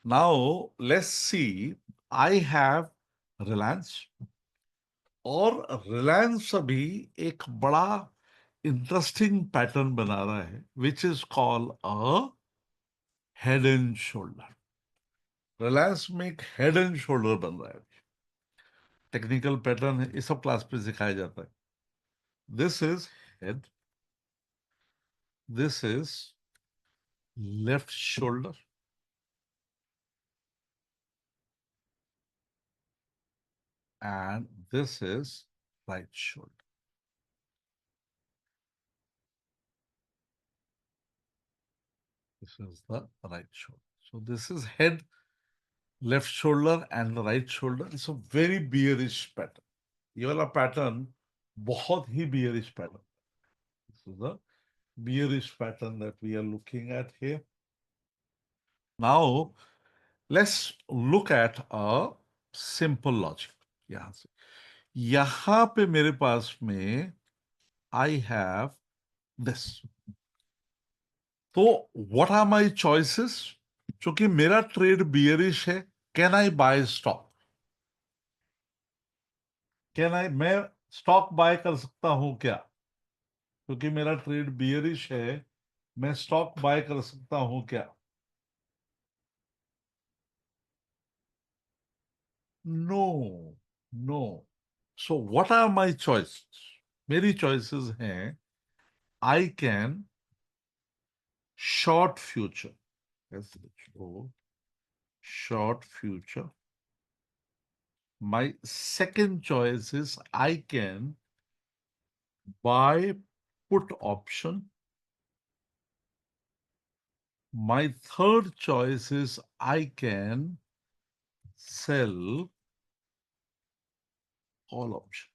Now let's see. I have Reliance और Reliance अभी एक बड़ा इंटरेस्टिंग पैटर्न बना रहा है which is called a head and shoulder. Reliance में एक हेड एंड शोल्डर बन रहा है. टेक्निकल पैटर्न है, ये सब क्लास पे सिखाया जाता है. This is head, this is left shoulder and this is right shoulder. This is the right shoulder. So this is head, left shoulder and the right shoulder. It's a very bearish pattern. ये वाला pattern बहुत ही bearish pattern. This is the bearish pattern that we are looking at here. Now let's look at a simple logic. यहाँ से यहाँ पे मेरे पास में I have this. तो व्हाट आर माय चॉइसेस? क्योंकि मेरा ट्रेड बियरिश है, कैन आई बाय स्टॉक? मैं स्टॉक बाय कर सकता हूं क्या? क्योंकि मेरा ट्रेड बियरिश है, मैं स्टॉक बाय कर सकता हूं क्या? No, no. So what are my choices? मेरी चॉइसेस हैं, I can short future, short future. My second choice is I can buy put option. My third choice is I can sell call option.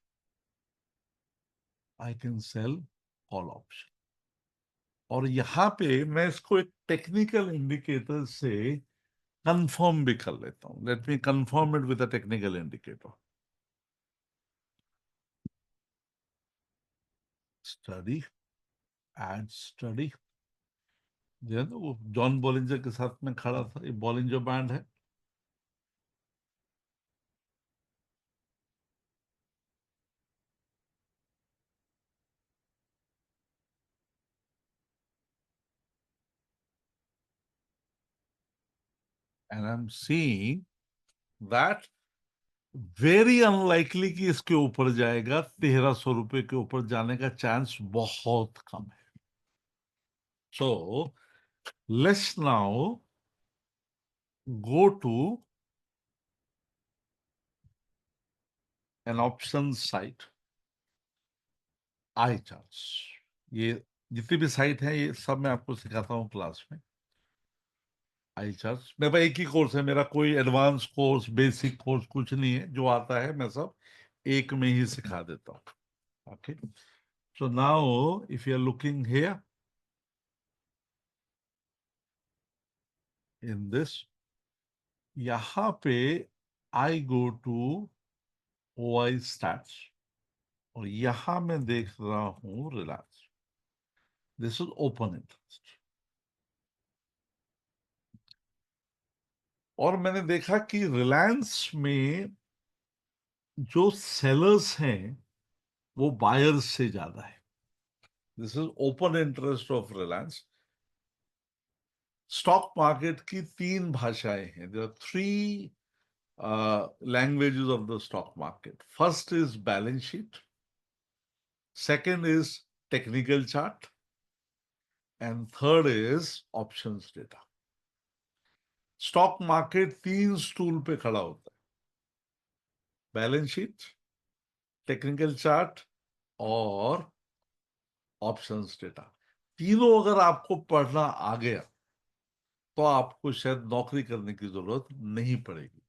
I can sell call option. और यहां पे मैं इसको एक technical indicator से confirm भी कर लेता हूं. Let me confirm it with a technical indicator. Study, add study. जो है ना, वो जॉन बॉलिंजर के साथ में खड़ा था, ये बॉलिंजर बैंड है. And I am seeing that very unlikely कि इसके ऊपर जाएगा. 1300 रुपए के ऊपर जाने का चांस बहुत कम है. So let's now go to an option site. I charts. ये जितनी भी साइट है ये सब मैं आपको सिखाता हूँ क्लास में. आई चार्ट्स मेरे पास एक ही कोर्स है, मेरा कोई एडवांस कोर्स बेसिक कोर्स कुछ नहीं है. जो आता है मैं सब एक में ही सिखा देता हूँ. Okay. So now if you are looking here in this, यहां पे I go to OI stats और यहां मैं देख रहा हूं Reliance. This is open interest. और मैंने देखा कि रिलायंस में जो सेलर्स हैं वो बायर्स से ज्यादा है. This is open interest of Reliance. Stock market की तीन भाषाएं हैं. There are three languages of the stock market. First is balance sheet, second is technical chart and third is options data. Stock market तीन stool पे खड़ा होता है: balance sheet, technical chart और ऑप्शंस डेटा. तीनों अगर आपको पढ़ना आ गया तो आपको शायद नौकरी करने की जरूरत नहीं पड़ेगी.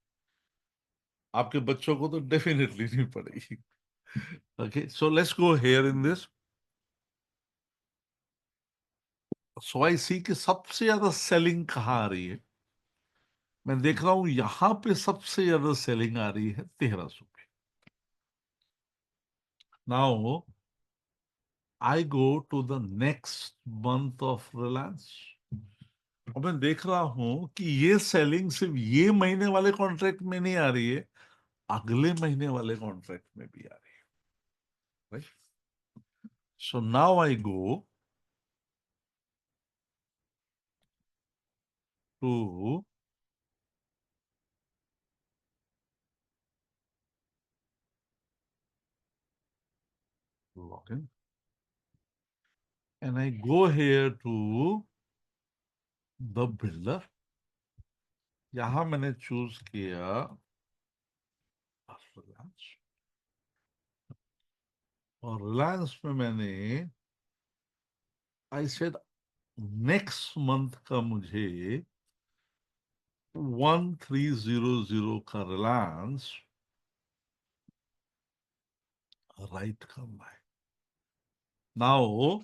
आपके बच्चों को तो डेफिनेटली नहीं पड़ेगी. Okay, so let's go here in this. So I see कि सबसे ज्यादा सेलिंग कहाँ आ रही है. मैं देख रहा हूं यहां पे सबसे ज्यादा सेलिंग आ रही है 1300 पे. Now I go to the next month of Reliance. और मैं देख रहा हूं कि ये सेलिंग सिर्फ ये महीने वाले कॉन्ट्रैक्ट में नहीं आ रही है, अगले महीने वाले कॉन्ट्रैक्ट में भी आ रही है, right? So now I go to login and I go here to the builder. यहां मैंने चूज किया रिलायंस, और रिलायंस में मैंने आई सेड नेक्स्ट मंथ का मुझे 1300 का रिलायंस राइट करना है. Now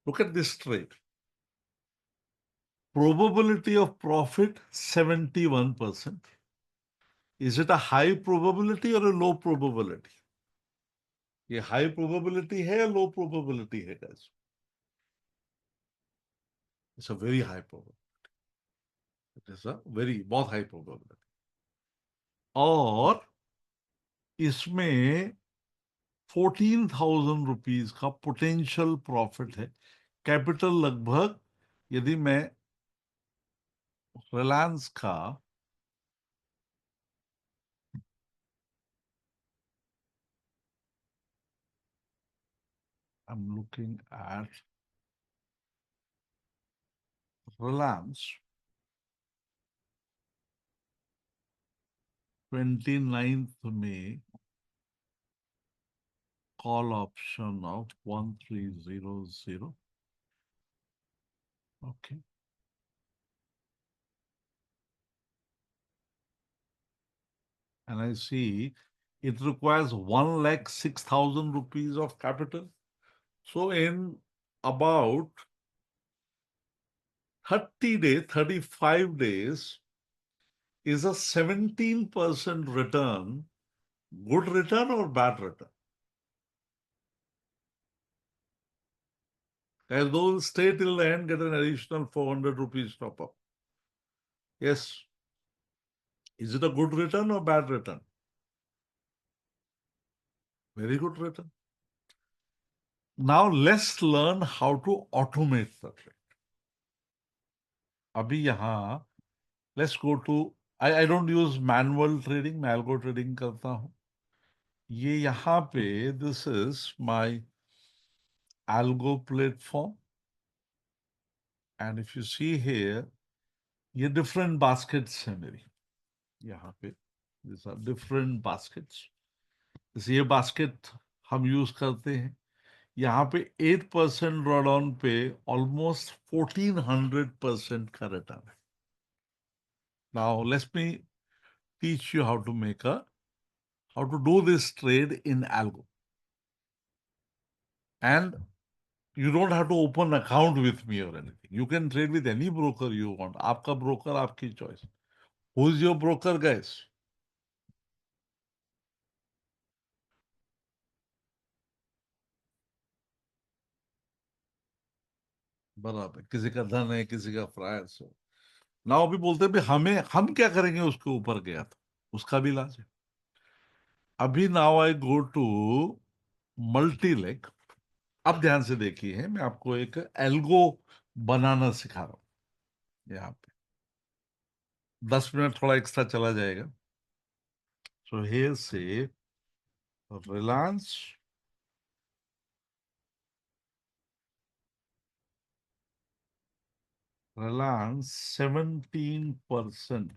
look at this trade. Probability of profit 71%. Is it a high probability or a low probability? ये हाई प्रोबेबिलिटी है या लो प्रोबेबिलिटी है guys? It's a very high probability. It is a very बहुत high probability. और इसमें 14,000 rupees का potential profit है. Capital लगभग, यदि मैं रिलायंस का I am looking at Reliance 29th में call option of 1300. Okay. And I see it requires 1,06,000 rupees of capital. So in about 30 days, 35 days, is a 17% return good return or bad return? As those stay till the end, get an additional 400 rupees top up. Yes. Is it a good return or bad return? Very good return. Now let's learn how to automate the trade. अभी यहाँ let's go to I don't use manual trading, मैं algo trading करता हूँ. ये यहाँ पे this is my algo platform, and if you see here, ये different baskets है मेरी यहाँ पे. These are different baskets. जैसे ये basket हम यूज करते हैं, यहाँ पे 8% ड्रॉडाउन पे ऑलमोस्ट 1400% का रिटर्न है. Now let's me teach you how to do this trade in algo. And you don't have to open account with me or anything. You can trade with any broker you want. आपका broker आपकी choice. Who is your broker, guys? बराबर, किसी का धन है, किसी का fryers हो. ना अभी बोलते हैं भी हम क्या करेंगे, उसके ऊपर गया था, उसका भी इलाज है. अभी now I go to multi leg. अब ध्यान से देखिए, मैं आपको एक एल्गो बनाना सिखा रहा हूं. यहाँ पे 10 मिनट थोड़ा एक्स्ट्रा चला जाएगा. सो हियर से Reliance Reliance 17%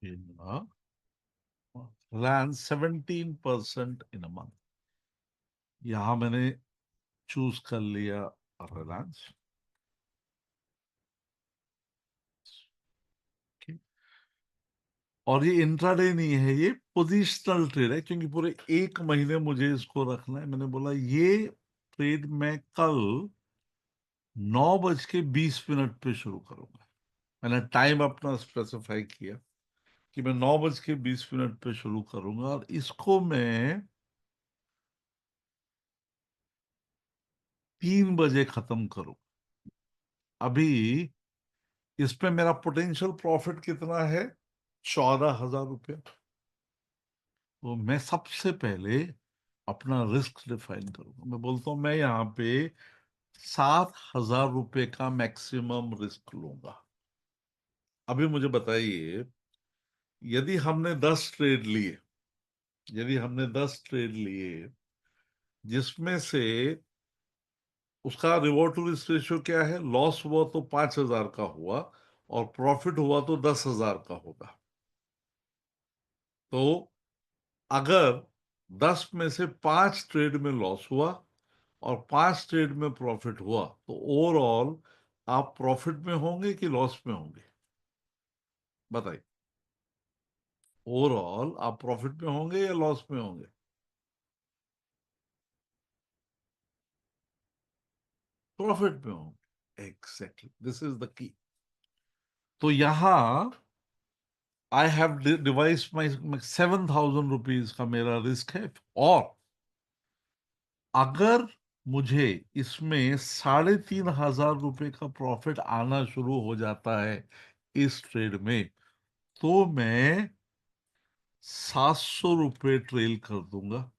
in a Reliance 17% in a month. यहां मैंने चूज कर लिया रिलायंस. और ये इंट्राडे नहीं है, ये पोजिशनल ट्रेड है, क्योंकि पूरे एक महीने मुझे इसको रखना है. मैंने बोला ये ट्रेड मैं कल 9:20 पे शुरू करूंगा. मैंने टाइम अपना स्पेसिफाई किया कि मैं 9:20 पे शुरू करूंगा, और इसको मैं 3 बजे खत्म करूं। अभी इसमें मेरा पोटेंशियल प्रॉफिट कितना है? 14,000 रुपया। तो मैं सबसे पहले अपना रिस्क डिफाइन करूंगा। मैं बोलता हूं मैं यहाँ पे 7,000 रुपये का मैक्सिमम रिस्क लूंगा। अभी मुझे बताइए, यदि हमने 10 ट्रेड लिए, यदि हमने 10 ट्रेड लिए, जिसमें से उसका रिवॉर्ड टू रिस्क रेशियो क्या है? लॉस हुआ तो 5,000 का हुआ और प्रॉफिट हुआ तो 10,000 का होगा। तो अगर 10 में से 5 ट्रेड में लॉस हुआ और 5 ट्रेड में प्रॉफिट हुआ, तो ओवरऑल आप प्रॉफिट में होंगे कि लॉस में होंगे? बताइए, ओवरऑल आप प्रॉफिट में होंगे या लॉस में होंगे? प्रॉफिट में होंगे। Exactly, this is the key. तो यहां I have device my 7,000 rupees का मेरा रिस्क है। और अगर मुझे इसमें 3,500 रुपये का प्रॉफिट आना शुरू हो जाता है इस ट्रेड में, तो मैं 700 रुपये ट्रेल कर दूंगा।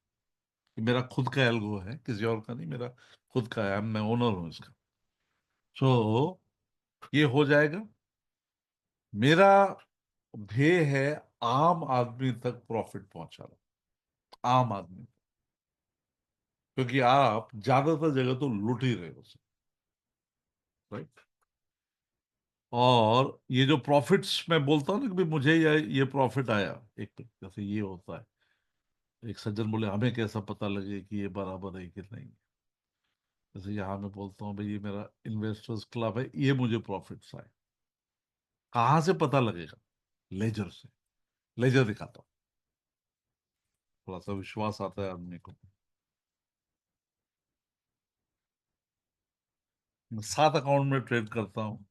ये मेरा खुद का एल्गो है, किसी और का नहीं, मेरा खुद का है, मैं ओनर हूं इसका। तो ये हो जाएगा। मेरा ध्येय है आम आदमी तक प्रॉफिट पहुंचाना, आम आदमी। क्योंकि आप ज्यादातर जगह तो लूट ही रहे हो, राइट। और ये जो प्रॉफिट्स मैं बोलता हूँ ना कि भाई मुझे ये प्रॉफिट आया, एक जैसे ये होता है, एक सज्जन बोले हमें कैसा पता लगे कि ये बराबर है कि नहीं। जैसे यहाँ मैं बोलता हूँ भाई ये मेरा इन्वेस्टर्स क्लब है, ये मुझे प्रॉफिट्स आए, कहाँ से पता लगेगा? लेजर से। लेजर दिखाता हूँ, थोड़ा सा विश्वास आता है आदमी को। मैं 7 अकाउंट में ट्रेड करता हूँ।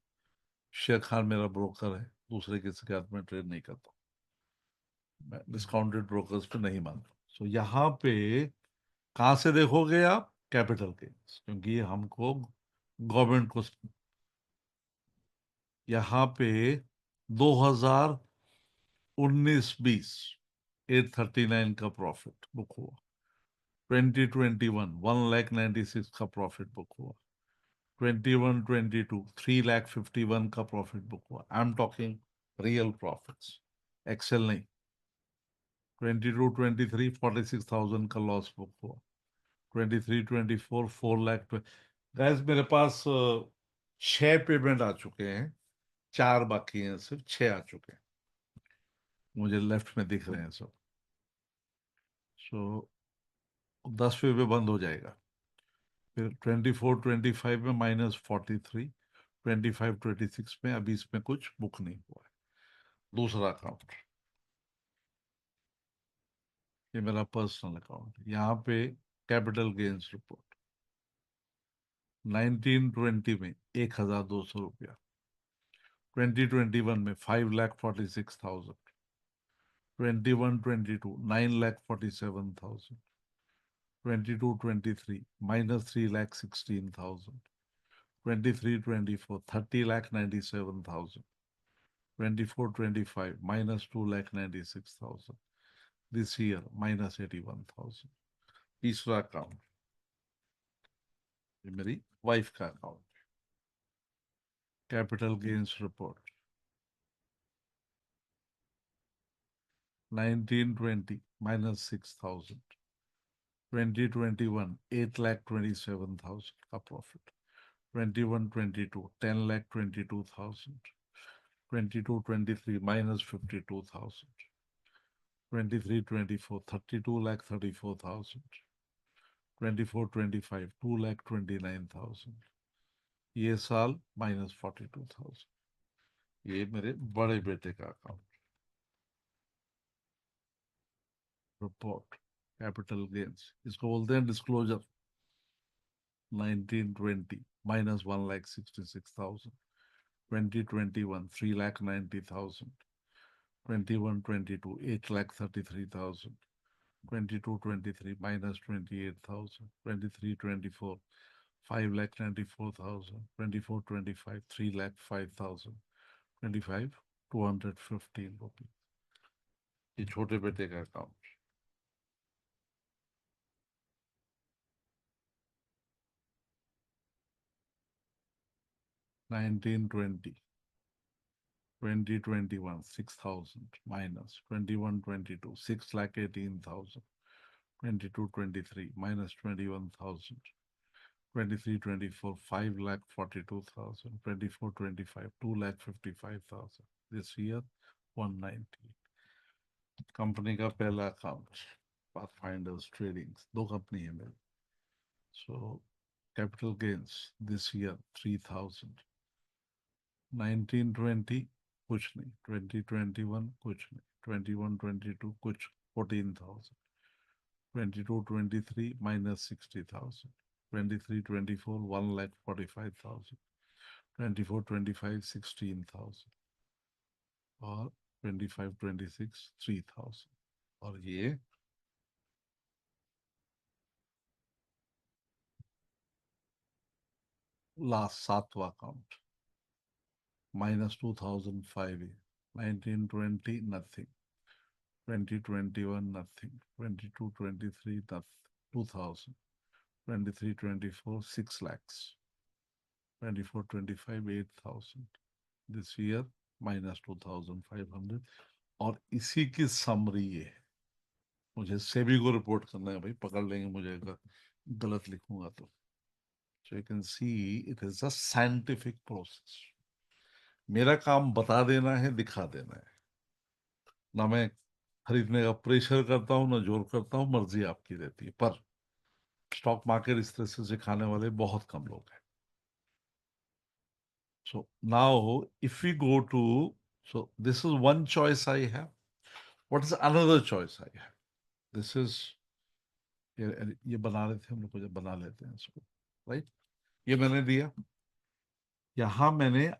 शेर खान मेरा ब्रोकर है, दूसरे किसी के हाथ में ट्रेड नहीं करता। मैं डिस्काउंटेड ब्रोकर्स पे नहीं मानता। सो यहाँ पे कहाँ से देखोगे आप? कैपिटल गेन्स, क्योंकि हमको गवर्नमेंट को यहाँ पे 2019-20 839 का प्रॉफिट बुक हुआ। 2021 1,96,000 का प्रॉफिट बुक हुआ। 21-22 3,51,000 का प्रॉफिट बुक हुआ। I am talking real profits, excel नहीं। 22-23 46,000 का लॉस बुक हुआ। 23-24 4 लाख। गैस मेरे पास 6 पेमेंट आ चुके हैं, 4 बाकी हैं, सिर्फ 6 आ चुके हैं, मुझे लेफ्ट में दिख रहे हैं सब। सो 10वें पे बंद हो जाएगा। फिर 24-25 में -43, 25-26 में अभी इसमें कुछ बुक नहीं हुआ है। दूसरा अकाउंट, ये मेरा पर्सनल अकाउंट, यहाँ पे कैपिटल गेन्स रिपोर्ट 1920 में 1,200 रुपया, 2021 में 5,46,000, 21-22 9,47,000, 22-23 -3,16,000, 23-24 30,97,000, 24-25 -2,96,000, this year -81,000। तीसरा अकाउंट, ये मेरी वाइफ का अकाउंट, कैपिटल गेन्स रिपोर्ट 1920 -6,000, 2021 8,27,000 का प्रॉफिट, 21-22 10,22,000, 22-23 -52,000, 23-24 32,34,000, 24-25 2,29,000, ये साल -42,000। ये मेरे बड़े बेटे का अकाउंट रिपोर्ट, कैपिटल गेन्स, इसको बोलते हैं डिस्क्लोजर। 1920 -1,66,000, 2021 3,90,000, 21-22 8,33,000, 22-23 -28,000, 23-24 5,94,000, 2425, 3,05,000, 25, 215 रुपीज। ये छोटे बेटे का account. 1920, 2021, 6,000 minus 21, 22, 6,18,000, 22, 23 minus 21,000, 23, 24, 5,42,000, 24, 25, 2,55,000. This year 190। Company का पहला अकाउंट पाथफाइंडर्स ट्रेडिंग, दो कंपनी है मेरी। So capital gains this year 3,000। 1920 कुछ नहीं, 2021 कुछ नहीं, 21 22 कुछ 14,000, 22 23 minus 60,000, 23 24 1,45,000, 24 25 16,000 और 25 26 3,000। और ये लास्ट सातवां account minus 2005, 1920 nothing, 2021 nothing, 22 23 nothing, 2000, 23 24 6 lakhs, 24 25 8,000, this year minus 2,500। और इसी की समरी ये है। मुझे सेबी को रिपोर्ट करना है भाई, पकड़ लेंगे मुझे अगर गलत लिखूंगा तो। So you can see it is a scientific process। मेरा काम बता देना है, दिखा देना है, ना मैं खरीदने का प्रेशर करता हूँ ना जोर करता हूँ, मर्जी आपकी रहती है। पर स्टॉक मार्केट इस तरह से सिखाने वाले बहुत कम लोग हैं। So now if we go to, so this is one choice I have. What is another choice I have? This is, ये बना रहे थे हम लोग, जब बना लेते हैं इसको, राइट। ये मैंने दिया, यहां मैंने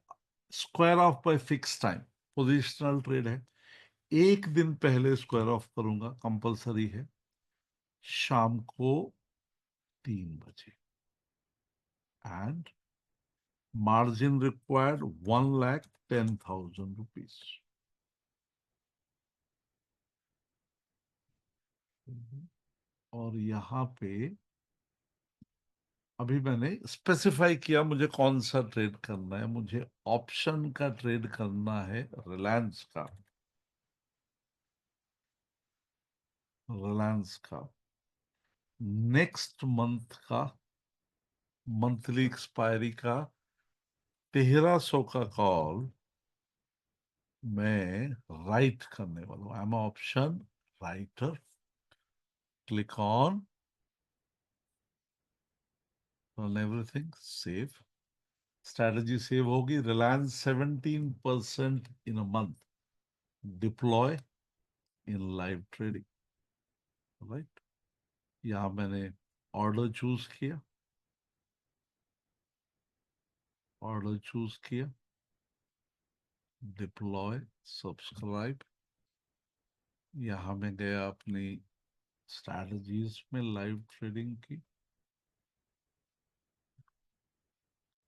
square of by fix time, positional trade है, एक दिन पहले स्क्वायर ऑफ करूंगा, कंपलसरी है, शाम को 3 बजे। And margin required 1,10,000 rupees. और यहाँ पे अभी मैंने स्पेसिफाई किया मुझे कौन सा ट्रेड करना है। मुझे ऑप्शन का ट्रेड करना है, रिलायंस का, रिलायंस का नेक्स्ट मंथ का मंथली एक्सपायरी का 1,300 का कॉल मैं राइट करने वाला हूं। I am option writer. Click on everything, save. Strategy save होगी। Reliance 17% in a month, deploy in live trading, right. यहां मैंने ऑर्डर चूज किया, ऑर्डर चूज किया, डिप्लॉय, सब्सक्राइब। यहां मैं गया अपनी स्ट्रैटेजीज में लाइव ट्रेडिंग की,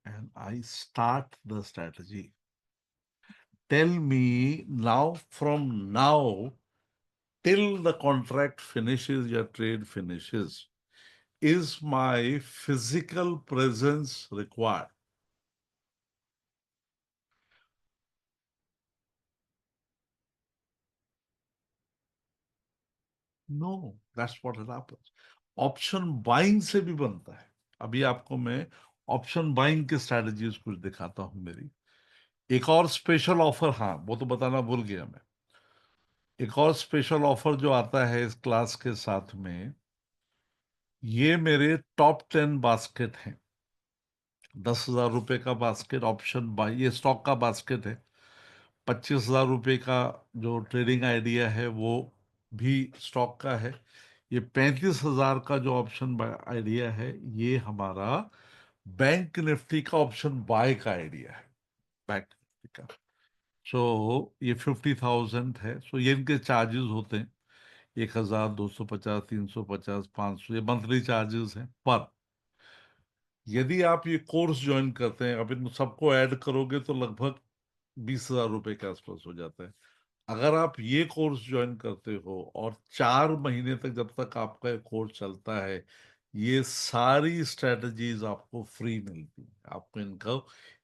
and I start the strategy. Tell me now, from now till the contract finishes, your trade finishes, is my physical presence required? No, that's what happens. Option buying से भी बनता है। अभी आपको मैं option buying की strategies कुछ दिखाता हूं मेरी। एक और स्पेशल ऑफर, हाँ वो तो बताना भूल गया मैं। एक और स्पेशल ऑफर जो आता है इस क्लास के साथ में, ये मेरे टॉप 10 बास्केट हैं। 10,000 रुपए का बास्केट ऑप्शन बाई, ये स्टॉक का बास्केट है। 25,000 रुपए का जो ट्रेडिंग आइडिया है वो भी स्टॉक का है। ये 35,000 का जो ऑप्शन आइडिया है, ये हमारा बैंक निफ्टी का ऑप्शन बाय का आइडिया है, बैंक निफ्टी का। सो ये 50,000 है। सो ये इनके चार्जेस होते हैं, 1,000, 250, 350, 500, ये मंथली चार्जेस हैं। पर यदि आप ये कोर्स ज्वाइन करते हैं, अब इन सबको ऐड करोगे तो लगभग 20,000 रुपए के आसपास हो जाता है। अगर आप ये कोर्स ज्वाइन करते हो और 4 महीने तक जब तक आपका ये कोर्स चलता है, ये सारी स्ट्रेटजीज आपको फ्री मिलती है। आपको इनका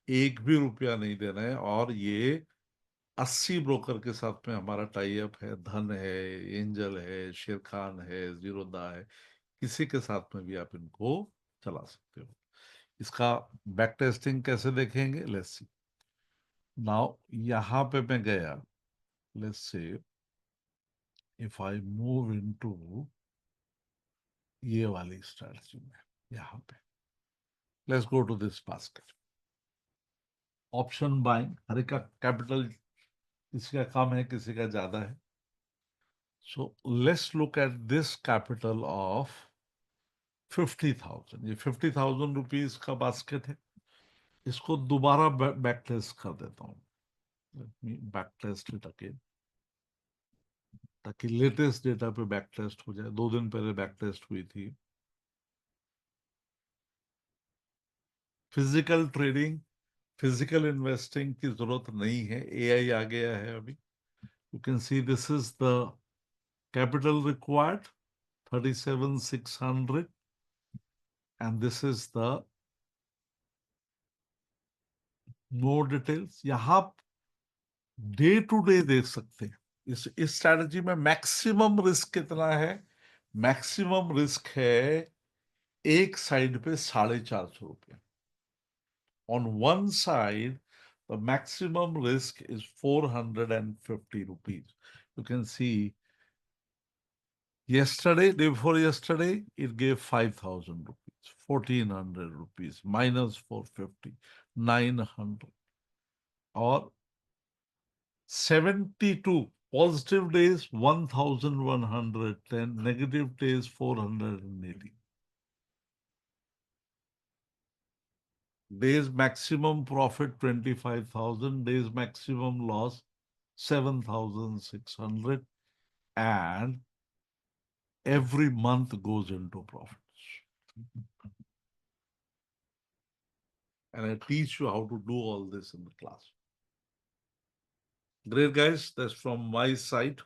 एक भी रुपया नहीं देना है। और ये 80 ब्रोकर के साथ में हमारा टाई अप है। धन है, एंजल है, शेर खान है, जीरोदा है, किसी के साथ में भी आप इनको चला सकते हो। इसका बैक टेस्टिंग कैसे देखेंगे, लेट्स सी। नाउ यहां पे मैं गया, let's say if I move into ये वाली स्ट्रेटजी में, यहां पे let's go to this basket. Option buying, हर एक का कैपिटल किसी का कम है, किसी का ज्यादा है। So let's look at this capital of 50,000। ये 50,000 रुपीज का बास्केट है। इसको दोबारा बैक टेस्ट कर देता हूँ। बैक टेस्ट इट अगेन, ताकि लेटेस्ट डेटा पे बैक टेस्ट हो जाए। 2 दिन पहले बैक टेस्ट हुई थी। फिजिकल ट्रेडिंग, फिजिकल इन्वेस्टिंग की जरूरत नहीं है, एआई आ गया है अभी। You can see this is the capital required 37,600 and this is the no details. यहां डे टू डे देख सकते हैं। इस स्ट्रैटेजी में मैक्सिमम रिस्क कितना है? मैक्सिमम रिस्क है एक साइड पे 450 रुपये। On one side, the maximum risk is 450 rupees. You can see yesterday, day before yesterday, it gave 5,000 rupees, 1,400 rupees, minus 450, 900. Or 72 positive days, 1,110, negative days, 480. Days maximum profit 25,000, days maximum loss 7,600, and every month goes into profits. And I teach you how to do all this in the class. Great, guys. That's from my side.